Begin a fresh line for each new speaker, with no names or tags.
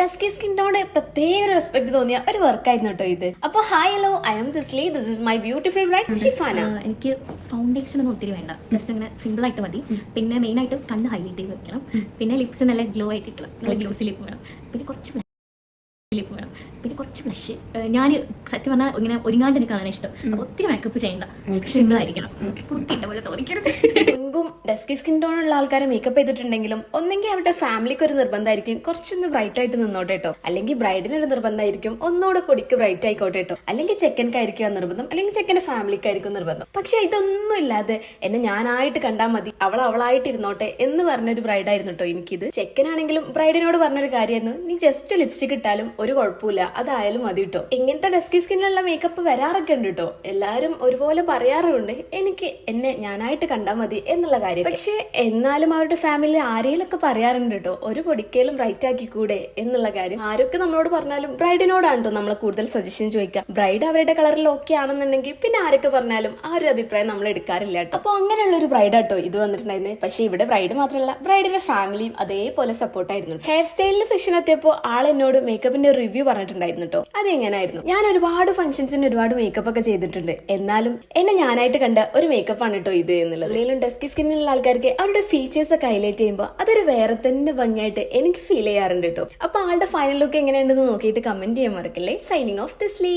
Dusky skin ടോണിന്റെ പ്രത്യേക ഒരു respect തോന്നിയ ഒരു വർക്കായിരുന്നു കേട്ടോ ഇത്. അപ്പോൾ hi hello, I am Disly, this is my beautiful bride Shifana.
എനിക്ക് ഫൗണ്ടേഷൻ ഒന്നും ഒത്തിരി വേണ്ട, ജസ്റ്റ് അങ്ങനെ സിമ്പിൾ ആയിട്ട് മതി. പിന്നെ മെയിൻ ആയിട്ട് കണ്ണ് ഹൈലൈറ്റ് ചെയ്ത് വെക്കണം. പിന്നെ ലിപ്സ് നല്ല ഗ്ലോ ആയിട്ട് ഇരിക്കണം, നല്ല ഗ്ലോസി ലിപ്പ് വേണം. പിന്നെ കുറച്ച് ലിപ്പ് വേണം, പിന്നെ കുറച്ച് ബ്ലഷ്. ഞാൻ സത്യം പറഞ്ഞാൽ ഇങ്ങനെ ഒരുങ്ങാണ്ട് എനിക്കാണ് ഇഷ്ടം. അപ്പോൾ ഒത്തിരി മേക്കപ്പ് ചെയ്യണ്ട, സിമ്പിൾ ആയിരിക്കണം. പൊട്ടിയിട്ട പോലെ തോന്നിക്കരുത്.
മുൻപും ഡസ്കി സ്കിൻ ടോൺ ഉള്ള ആൾക്കാർ മേക്കപ്പ് ചെയ്തിട്ടുണ്ടെങ്കിലും ഒന്നെങ്കിൽ അവരുടെ ഫാമിലിക്ക് ഒരു നിർബന്ധമായിരിക്കും കുറച്ചൊന്ന് ബ്രൈറ്റ് ആയിട്ട് നിന്നോട്ടെ കേട്ടോ, അല്ലെങ്കിൽ ബ്രൈഡിന് ഒരു നിർബന്ധമായിരിക്കും ഒന്നുകൂടെ പൊടിക്ക് ബ്രൈറ്റ് ആയിക്കോട്ടെ കേട്ടോ, അല്ലെങ്കിൽ ചെക്കൻക്കായിരിക്കും ആ നിർബന്ധം, അല്ലെങ്കിൽ ചെക്കൻ്റെ ഫാമിലിക്കായിരിക്കും നിർബന്ധം. പക്ഷെ ഇതൊന്നും ഇല്ലാതെ എന്നെ ഞാനായിട്ട് കണ്ടാൽ മതി, അവളായിട്ട് ഇരുന്നോട്ടെ എന്ന് പറഞ്ഞൊരു ബ്രൈഡായിരുന്നു കേട്ടോ എനിക്കിത്. ചെക്കനാണെങ്കിലും ബ്രൈഡിനോട് പറഞ്ഞൊരു കാര്യമായിരുന്നു, നീ ജസ്റ്റ് ലിപ്സ്റ്റിക് ഇട്ടാലും ഒരു കുഴപ്പമില്ല, അതായാലും മതി കേട്ടോ. ഇങ്ങനത്തെ ഡസ്കി സ്കിന്നിലുള്ള മേക്കപ്പ് വരാറൊക്കെ ഉണ്ട് കേട്ടോ, എല്ലാവരും ഒരുപോലെ പറയാറുണ്ട് എനിക്ക് എന്നെ ഞാനായിട്ട് കണ്ടാൽ മതി എന്നുള്ള കാര്യം. പക്ഷെ എന്നാലും അവരുടെ ഫാമിലി ആരെയിലൊക്കെ പറയാറുണ്ട് കേട്ടോ, ഒരു പൊടിക്കലും റൈറ്റ് ആക്കി കൂടെ എന്നുള്ള കാര്യം. ആരൊക്കെ നമ്മളോട് പറഞ്ഞാലും ബ്രൈഡിനോടാണ് കേട്ടോ നമ്മൾ കൂടുതൽ സജഷൻ ചോദിക്കുക. ബ്രൈഡ് അവരുടെ കളറിൽ ഓക്കെ ആണെന്നുണ്ടെങ്കിൽ പിന്നെ ആരൊക്കെ പറഞ്ഞാലും ആ ഒരു അഭിപ്രായം നമ്മൾ എടുക്കാറില്ല കേട്ടോ. അപ്പൊ അങ്ങനെയുള്ള ഒരു ബ്രൈഡ് കേട്ടോ ഇത് വന്നിട്ടുണ്ടായിരുന്നത്. പക്ഷെ ഇവിടെ ബ്രൈഡ് മാത്രമല്ല, ബ്രൈഡിന്റെ ഫാമിലിയും അതേപോലെ സപ്പോർട്ടായിരുന്നു. ഹെയർ സ്റ്റൈലിന്റെ സെഷൻ എത്തിയപ്പോൾ ആൾ എന്നോട് മേക്കപ്പിന്റെ റിവ്യൂ പറഞ്ഞിട്ടുണ്ടായിരുന്നു കേട്ടോ. അതെങ്ങനായിരുന്നു, ഞാൻ ഒരുപാട് ഫംഗ്ഷൻസിന് ഒരുപാട് മേക്കപ്പ് ഒക്കെ ചെയ്തിട്ടുണ്ട്, എന്നാലും എന്നെ ഞാനായിട്ട് കണ്ട ഒരു മേക്കപ്പ് ആണ് കേട്ടോ ഇത് എന്നുള്ളത്. അല്ലെങ്കിൽ ഡസ്കി സ്കിന്നിലുള്ള ആൾക്കാർക്ക് അവരുടെ ഫീച്ചേഴ്സ് ഒക്കെ ഹൈലൈറ്റ് ചെയ്യുമ്പോൾ അതൊരു വേറെ തന്നെ ഭംഗിയായിട്ട് എനിക്ക് ഫീൽ ചെയ്യാറുണ്ട് കേട്ടോ. അപ്പൊ ആളുടെ ഫൈനൽ ലുക്ക് എങ്ങനെയുണ്ടെന്ന് നോക്കിയിട്ട് കമന്റ് ചെയ്യാൻ മറക്കല്ലേ. Signing off ദിസ്ലി.